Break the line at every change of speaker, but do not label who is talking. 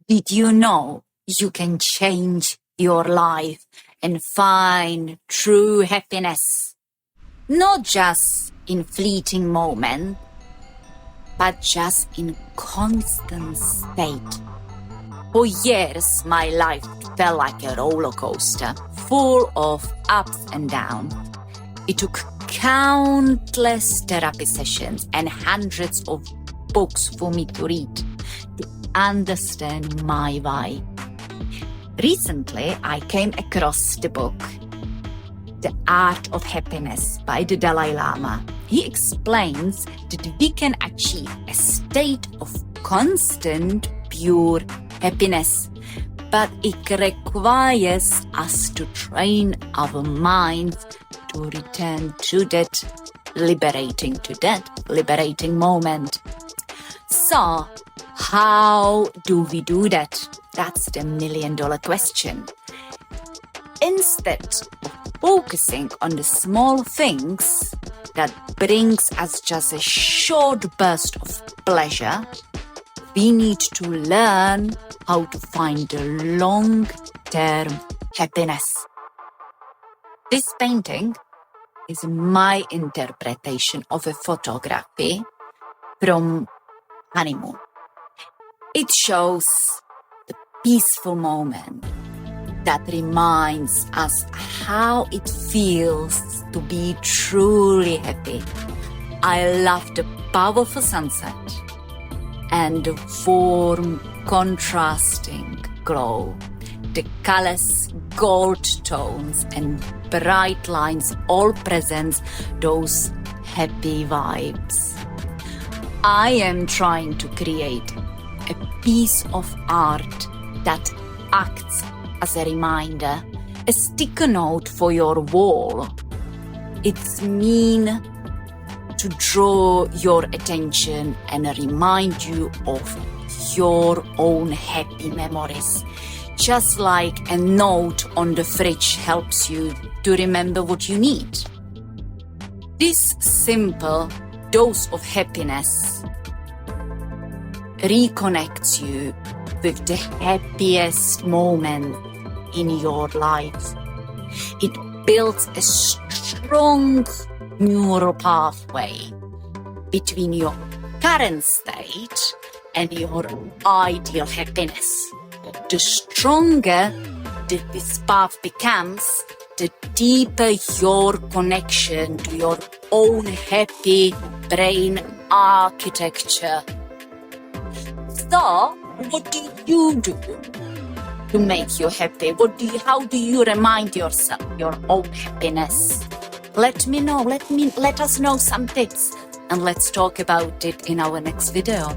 Did you know you can change your life and find true happiness? Not just in fleeting moments, but just in constant state. For years, my life felt like a roller coaster, full of ups and downs. It took countless therapy sessions and hundreds of books for me to read to understand my why. Recently, I came across the book, The Art of Happiness by the Dalai Lama. He explains that we can achieve a state of constant, pure happiness, but it requires us to train our minds to return to that liberating moment. So, how do we do that? That's the million-dollar question. Instead of focusing on the small things that brings us just a short burst of pleasure, we need to learn how to find the long-term happiness. This painting is my interpretation of a photography from honeymoon. It shows the peaceful moment that reminds us how it feels to be truly happy. I love the powerful sunset and the warm, contrasting glow. The colors, gold tones, and bright lines all present those happy vibes. I am trying to create a piece of art that acts as a reminder, a sticker note for your wall. It's meant to draw your attention and remind you of your own happy memories. Just like a note on the fridge helps you to remember what you need. This simple dose of happiness reconnects you with the happiest moment in your life. It builds a strong neural pathway between your current state and your ideal happiness. The stronger this path becomes, the deeper your connection to your own happy brain architecture. So, what do you do to make you happy? How do you remind yourself your own happiness? Let me know. Let us know some tips, and let's talk about it in our next video.